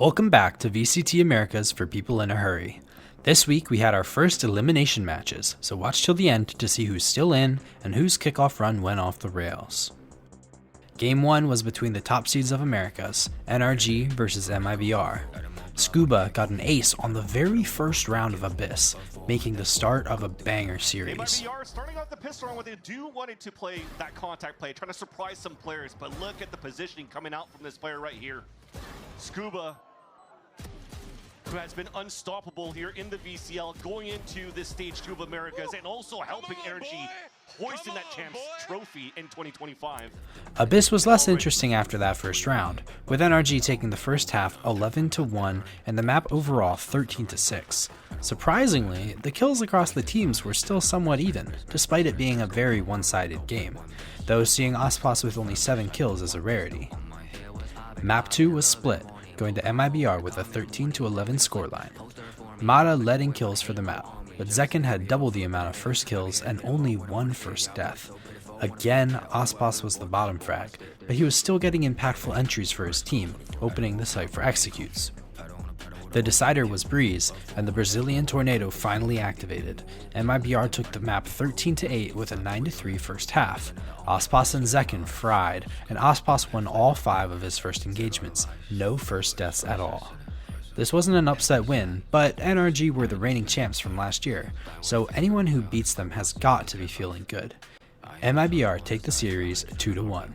Welcome back to VCT Americas for people in a hurry. This week we had our first elimination matches, so watch till the end to see who's still in and whose kickoff run went off the rails. Game 1 was between the top seeds of Americas, NRG versus MIBR. Scuba got an ace on the very first round of Abyss, making the start of a banger series. MIBR starting off the pistol round where they do wanted to play that contact play, trying to surprise some players, but look at the positioning coming out from this player right here. Scuba, who has been unstoppable here in the VCL, going into this stage 2 of Americas and also helping Energy hoisting that champs trophy in 2025. Abyss was less interesting after that first round, with NRG taking the first half 11-1 and the map overall 13-6. Surprisingly, the kills across the teams were still somewhat even, despite it being a very one-sided game, though seeing Aspas with only 7 kills is a rarity. Map 2 was split, going to MIBR with a 13-11 scoreline. Mata led in kills for the map, but Zekken had double the amount of first kills and only 1 first death. Again, Aspas was the bottom frag, but he was still getting impactful entries for his team, opening the site for executes. The decider was Breeze, and the Brazilian Tornado finally activated. MIBR took the map 13-8 with a 9-3 first half. Aspas and Zekken fried, and Aspas won all 5 of his first engagements, no first deaths at all. This wasn't an upset win, but NRG were the reigning champs from last year, so anyone who beats them has got to be feeling good. MIBR take the series 2-1.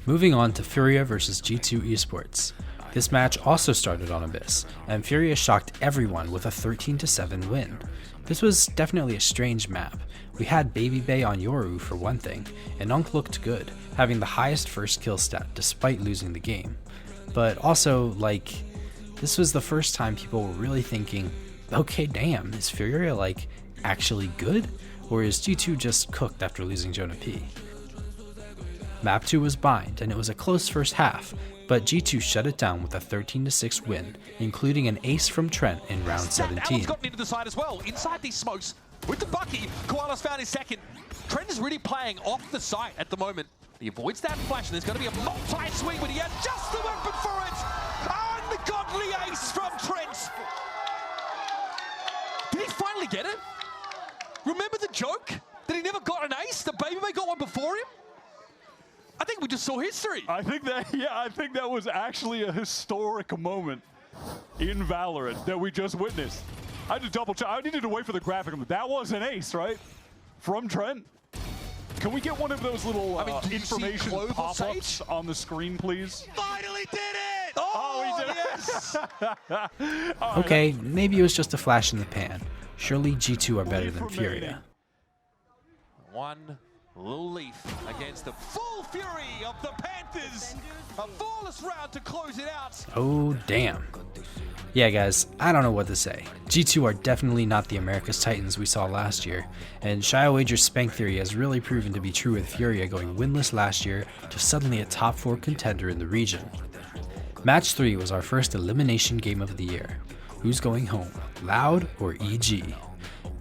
Moving on to Furia versus G2 Esports. This match also started on Abyss, and Furia shocked everyone with a 13-7 win. This was definitely a strange map. We had Baby Bay on Yoru for one thing, and Unk looked good, having the highest first kill stat despite losing the game. But also, this was the first time people were really thinking, okay damn, is Furia actually good? Or is G2 just cooked after losing Jonah P? Map 2 was Bind, and it was a close first half, but G2 shut it down with a 13-6 win, including an ace from Trent in round 17. Gotten into the side as well. Inside these smokes, with the Bucky, Koala's found his second. Trent is really playing off the site at the moment. He avoids that flash, and there's going to be a multi-swing, but he had just the weapon for it! And the godly ace from Trent! Did he finally get it? Remember the joke? That he never got an ace? The Baby May got one before him? I think we just saw history. I think that was actually a historic moment in Valorant that we just witnessed. I had to double check. I needed to wait for the graphic. That was an ace, right? From Trent. Can we get one of those little information pop-ups on the screen, please? Finally did it! Oh, he did yes! it! Okay, maybe it was just a flash in the pan. Surely G2 are better than Furia. One little leaf against the full fury of the Panthers. A flawless round to close it out. Oh damn. Yeah guys, I don't know what to say. G2 are definitely not the America's Titans we saw last year, and Shy Wager's Spank Theory has really proven to be true with Furia going winless last year to suddenly a top 4 contender in the region. Match 3 was our first elimination game of the year. Who's going home, Loud or EG?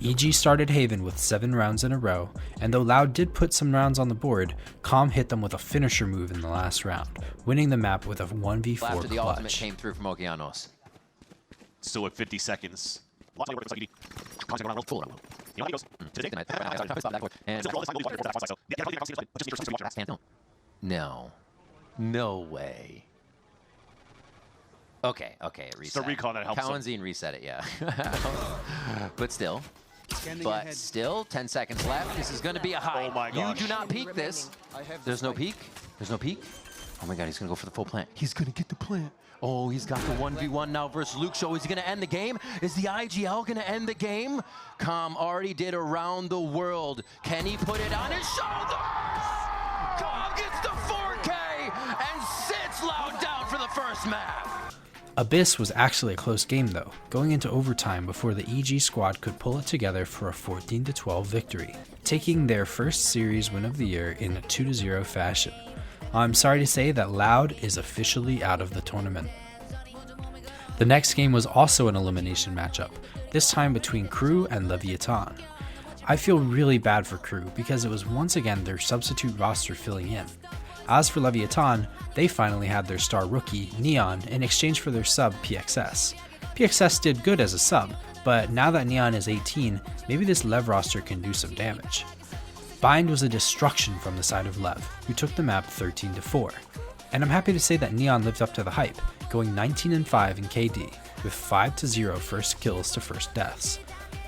EG started Haven with 7 rounds in a row, and though Loud did put some rounds on the board, Calm hit them with a finisher move in the last round, winning the map with a 1v4 After the ultimate clutch. came through from Okeanos. Still at 50 seconds. No. No way. Okay, reset. The recon that helps him. Kalenzine reset it, yeah. But still. 10 seconds left. This is going to be a high. Oh my gosh. You do not peek this. There's no peek. There's no peek. Oh my god, he's going to go for the full plant. He's going to get the plant. Oh, he's got the 1v1 now versus Luke Show. Is he going to end the game? Is the IGL going to end the game? Calm already did around the world. Can he put it on his shoulders? Calm gets the 4K and sits Loud down for the first map. Abyss was actually a close game though, going into overtime before the EG squad could pull it together for a 14-12 victory, taking their first series win of the year in a 2-0 fashion. I'm sorry to say that Loud is officially out of the tournament. The next game was also an elimination matchup, this time between Crew and Leviatan. I feel really bad for Crew because it was once again their substitute roster filling in. As for Leviatan, they finally had their star rookie, Neon, in exchange for their sub, PXS. PXS did good as a sub, but now that Neon is 18, maybe this Lev roster can do some damage. Bind was a destruction from the side of Lev, who took the map 13-4. And I'm happy to say that Neon lived up to the hype, going 19-5 in KD, with 5-0 first kills to first deaths.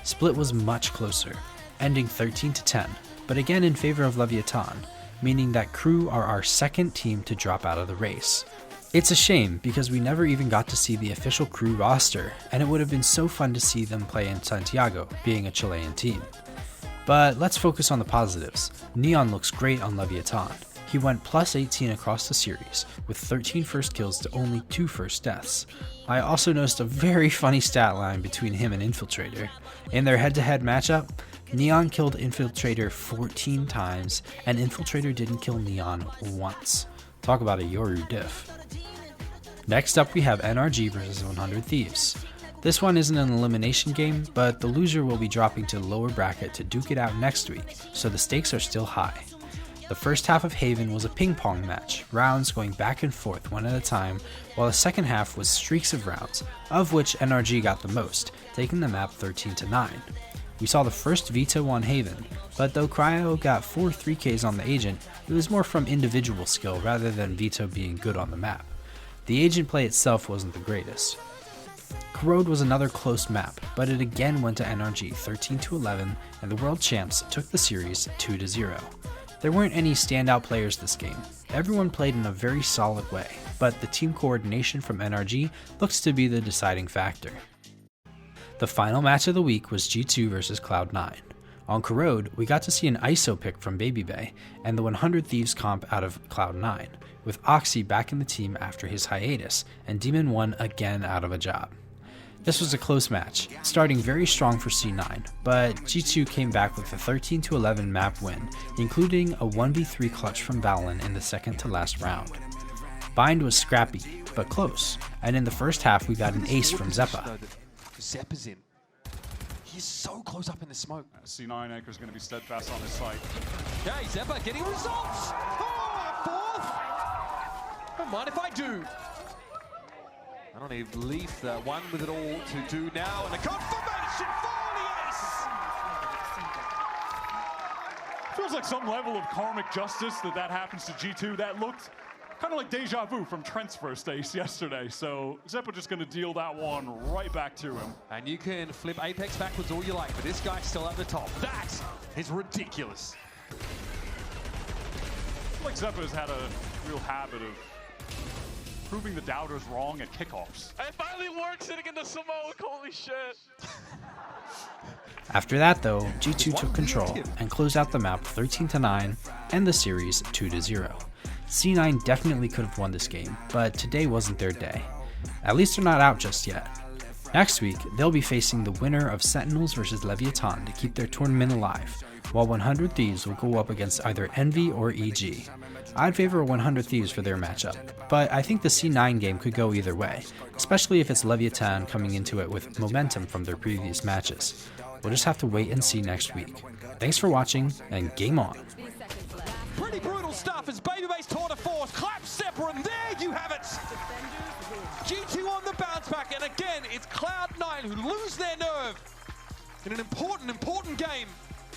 Split was much closer, ending 13-10, but again in favor of Leviatan, meaning that Crew are our second team to drop out of the race. It's a shame because we never even got to see the official Crew roster, and it would have been so fun to see them play in Santiago, being a Chilean team. But let's focus on the positives. Neon looks great on Leviatan. He went plus 18 across the series, with 13 first kills to only 2 first deaths. I also noticed a very funny stat line between him and Infiltrator. In their head-to-head matchup, Neon killed Infiltrator 14 times, and Infiltrator didn't kill Neon once. Talk about a Yoru diff. Next up we have NRG versus 100 Thieves. This one isn't an elimination game, but the loser will be dropping to the lower bracket to duke it out next week, so the stakes are still high. The first half of Haven was a ping pong match, rounds going back and forth one at a time, while the second half was streaks of rounds, of which NRG got the most, taking the map 13-9. We saw the first veto on Haven, but though Cryo got 4 3Ks on the Agent, it was more from individual skill rather than Veto being good on the map. The Agent play itself wasn't the greatest. Corrode was another close map, but it again went to NRG 13-11, and the world champs took the series 2-0. There weren't any standout players this game. Everyone played in a very solid way, but the team coordination from NRG looks to be the deciding factor. The final match of the week was G2 versus Cloud9. On Corrode, we got to see an ISO pick from BabyBay and the 100 Thieves comp out of Cloud9, with Oxy back in the team after his hiatus and Demon 1 again out of a job. This was a close match, starting very strong for C9, but G2 came back with a 13-11 map win, including a 1v3 clutch from Valen in the second to last round. Bind was scrappy, but close, and in the first half we got an ace from Zeppa. Zeppa's in. He's so close up in the smoke. C9 Anchor's going to be steadfast on his site. Okay, Zeppa getting results! Oh, fourth! Don't mind if I do. I don't need Leaf, one with it all to do now, and a confirmation for the ace! Feels like some level of karmic justice that happens to G2. That looked kind of like deja vu from Trent's first ace yesterday. So Zeppa just going to deal that one right back to him. And you can flip Apex backwards all you like, but this guy's still at the top. That is ridiculous. I feel like Zeppa has had a real habit of proving the doubters wrong at kickoffs. It finally works sitting in the smoke, holy shit. After that though, G2 took control and closed out the map 13-9 and the series 2-0. C9 definitely could have won this game, but today wasn't their day. At least they're not out just yet. Next week, they'll be facing the winner of Sentinels versus Leviatan to keep their tournament alive, while 100 Thieves will go up against either Envy or EG. I'd favor 100 Thieves for their matchup, but I think the C9 game could go either way, especially if it's Leviatan coming into it with momentum from their previous matches. We'll just have to wait and see next week. Thanks for watching, and game on! Pretty brutal stuff as BabyBay's tour de force claps Zeppa, and there you have it! G2 on the bounce back, and again, it's Cloud9 who lose their nerve in an important game.